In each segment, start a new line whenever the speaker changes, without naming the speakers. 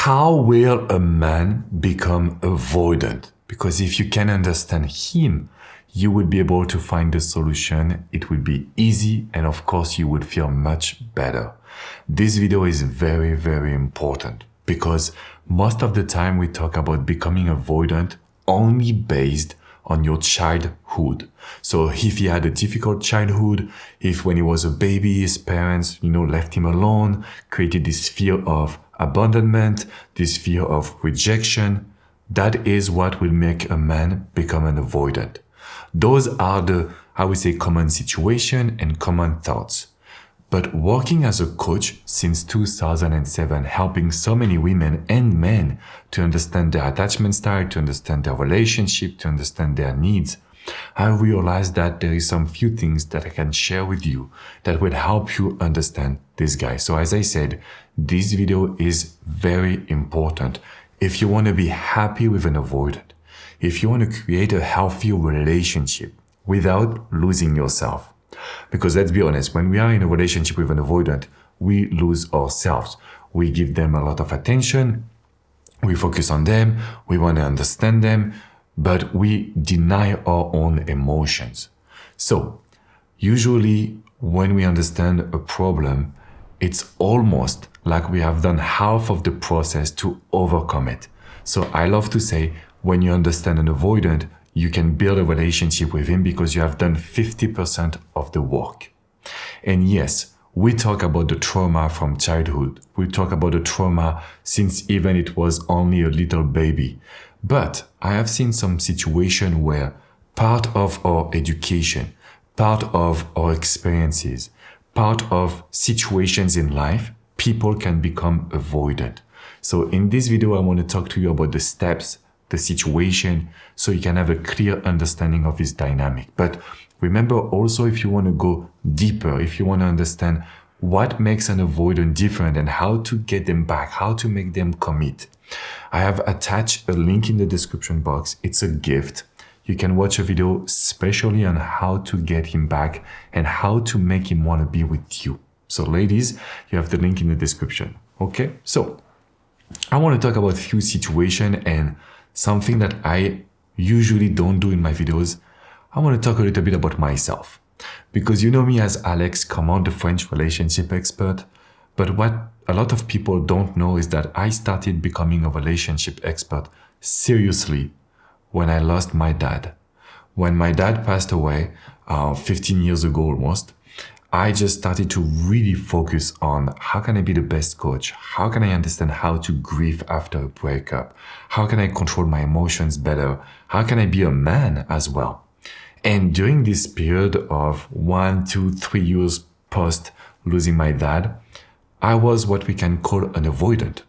How will a man become avoidant? Because if you can understand him, you would be able to find the solution. It would be easy, and of course, you would feel much better. This video is very, very important because most of the time we talk about becoming avoidant only based on your childhood. So if he had a difficult childhood, if when he was a baby, his parents, left him alone, created this fear of abandonment, this fear of rejection, that is what will make a man become an avoidant. Those are the, common situation and common thoughts. But working as a coach since 2007, helping so many women and men to understand their attachment style, to understand their relationship, to understand their needs, I realized that there is some few things that I can share with you that will help you understand this guy. So as I said, this video is very important. If you want to be happy with an avoidant, if you want to create a healthy relationship without losing yourself, because let's be honest, when we are in a relationship with an avoidant, we lose ourselves. We give them a lot of attention. We focus on them. We want to understand them, but we deny our own emotions. So usually when we understand a problem, it's almost like we have done half of the process to overcome it. So I love to say, when you understand an avoidant, you can build a relationship with him because you have done 50% of the work. And yes, we talk about the trauma from childhood. We talk about the trauma since even it was only a little baby. But I have seen some situation where part of our education, part of our experiences, part of situations in life, people can become avoidant. So in this video, I want to talk to you about the steps, the situation, so you can have a clear understanding of this dynamic. But remember also, if you want to go deeper, if you want to understand what makes an avoidant different and how to get them back, how to make them commit, I have attached a link in the description box. It's a gift. You can watch a video especially on how to get him back and how to make him want to be with you. So ladies, you have the link in the description. Okay, so I want to talk about a few situations and something that I usually don't do in my videos. I want to talk a little bit about myself, because you know me as Alex Command, the French relationship expert. But what a lot of people don't know is that I started becoming a relationship expert seriously when I lost my dad. When my dad passed away 15 years ago almost, I just started to really focus on how can I be the best coach? How can I understand how to grieve after a breakup? How can I control my emotions better? How can I be a man as well? And during this period of 1, 2, 3 years post losing my dad, I was what we can call an avoidant.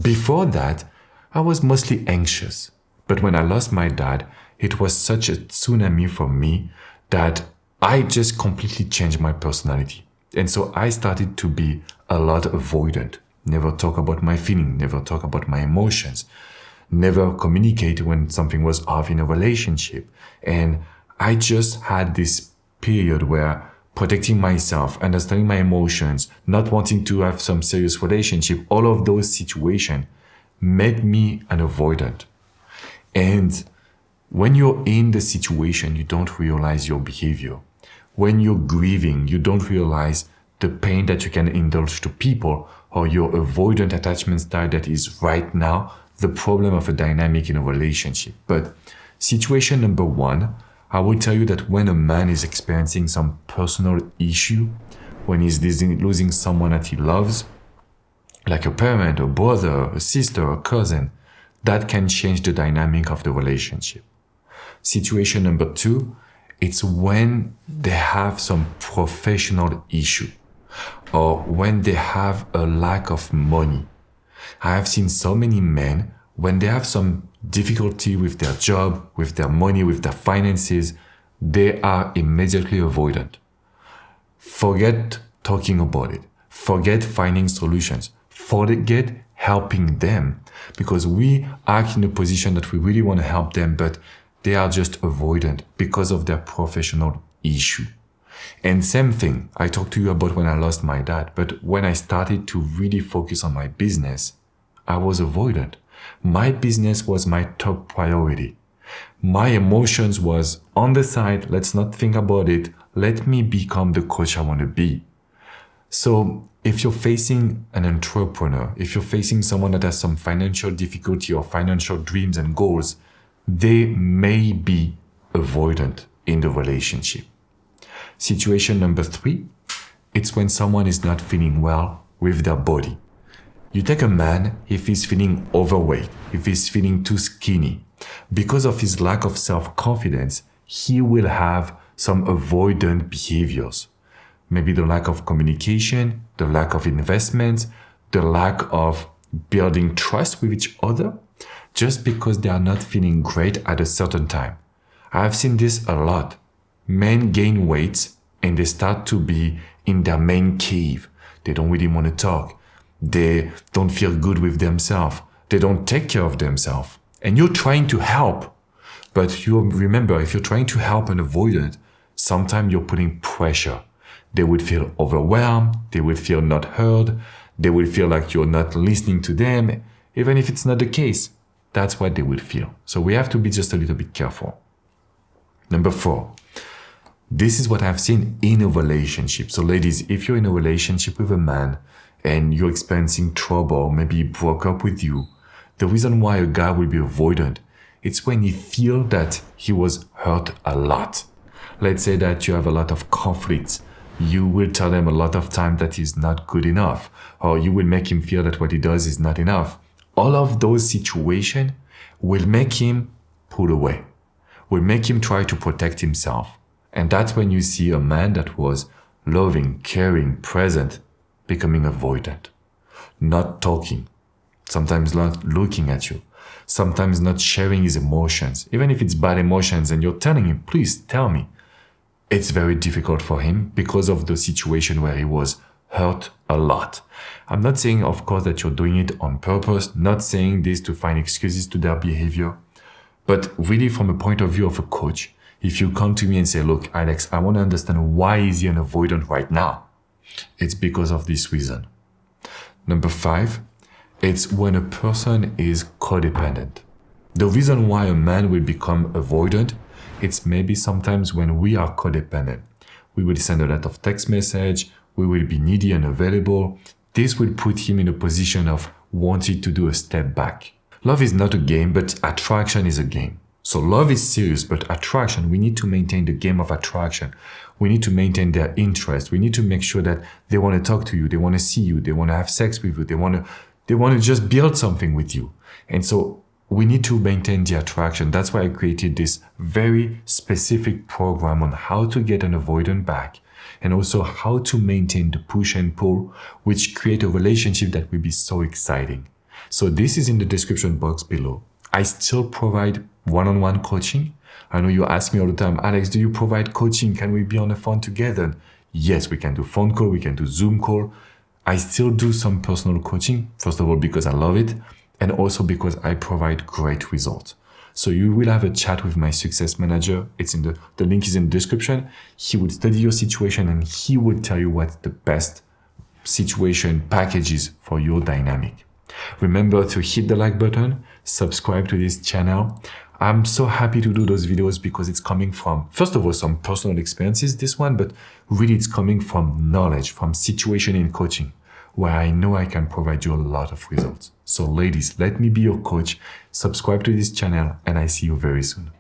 Before that, I was mostly anxious. But when I lost my dad, it was such a tsunami for me that I just completely changed my personality. And so I started to be a lot avoidant. Never talk about my feelings, never talk about my emotions, never communicate when something was off in a relationship. And I just had this period where protecting myself, understanding my emotions, not wanting to have some serious relationship, all of those situations made me an avoidant. And when you're in the situation, you don't realize your behavior. When you're grieving, you don't realize the pain that you can indulge to people or your avoidant attachment style that is right now the problem of a dynamic in a relationship. But situation number one, I will tell you that when a man is experiencing some personal issue, when he's losing someone that he loves, like a parent, a brother, a sister, a cousin, that can change the dynamic of the relationship. Situation number two, it's when they have some professional issue or when they have a lack of money. I have seen so many men, when they have some difficulty with their job, with their money, with their finances, they are immediately avoidant. Forget talking about it. Forget finding solutions. Forget helping them, because we act in a position that we really want to help them, but they are just avoidant because of their professional issue. And same thing, I talked to you about when I lost my dad, but when I started to really focus on my business, I was avoidant. My business was my top priority. My emotions was on the side. Let's not think about it. Let me become the coach I want to be. So if you're facing an entrepreneur, if you're facing someone that has some financial difficulty or financial dreams and goals, they may be avoidant in the relationship. Situation number 3, it's when someone is not feeling well with their body. You take a man, if he's feeling overweight, if he's feeling too skinny, because of his lack of self-confidence, he will have some avoidant behaviors. Maybe the lack of communication, the lack of investment, the lack of building trust with each other, just because they are not feeling great at a certain time. I've seen this a lot. Men gain weight and they start to be in their main cave. They don't really want to talk. They don't feel good with themselves. They don't take care of themselves. And you're trying to help. But you remember, if you're trying to help an avoidant, sometimes you're putting pressure. They would feel overwhelmed. They would feel not heard. They will feel like you're not listening to them, even if it's not the case. That's what they will feel. So we have to be just a little bit careful. Number 4, this is what I've seen in a relationship. So ladies, if you're in a relationship with a man and you're experiencing trouble, maybe he broke up with you, the reason why a guy will be avoidant, it's when he feels that he was hurt a lot. Let's say that you have a lot of conflicts. You will tell him a lot of time that he's not good enough, or you will make him feel that what he does is not enough. All of those situations will make him pull away, will make him try to protect himself. And that's when you see a man that was loving, caring, present, becoming avoidant, not talking, sometimes not looking at you, sometimes not sharing his emotions, even if it's bad emotions and you're telling him, please tell me. It's very difficult for him because of the situation where he was hurt a lot. I'm not saying, of course, that you're doing it on purpose, not saying this to find excuses to their behavior, but really from a point of view of a coach, if you come to me and say, look, Alex, I want to understand why is he an avoidant right now? It's because of this reason. Number 5, it's when a person is codependent. The reason why a man will become avoidant, it's maybe sometimes when we are codependent. We will send a lot of text message, we will be needy and available. This will put him in a position of wanting to do a step back. Love is not a game, but attraction is a game. So love is serious, but attraction, we need to maintain the game of attraction. We need to maintain their interest. We need to make sure that they want to talk to you, they want to see you, they want to have sex with you, they want to just build something with you. And so we need to maintain the attraction. That's why I created this very specific program on how to get an avoidant back and also how to maintain the push and pull, which create a relationship that will be so exciting. So this is in the description box below. I still provide one-on-one coaching. I know you ask me all the time, Alex, do you provide coaching? Can we be on the phone together? Yes, we can do phone call, we can do Zoom call. I still do some personal coaching, first of all, because I love it, and also because I provide great results. So you will have a chat with my success manager. It's in the link is in the description. He will study your situation and he will tell you what's the best situation packages for your dynamic. Remember to hit the like button, subscribe to this channel. I'm so happy to do those videos because it's coming from, first of all, some personal experiences, this one, but really it's coming from knowledge, from situation in coaching, where I know I can provide you a lot of results. So ladies, let me be your coach, subscribe to this channel, and I see you very soon.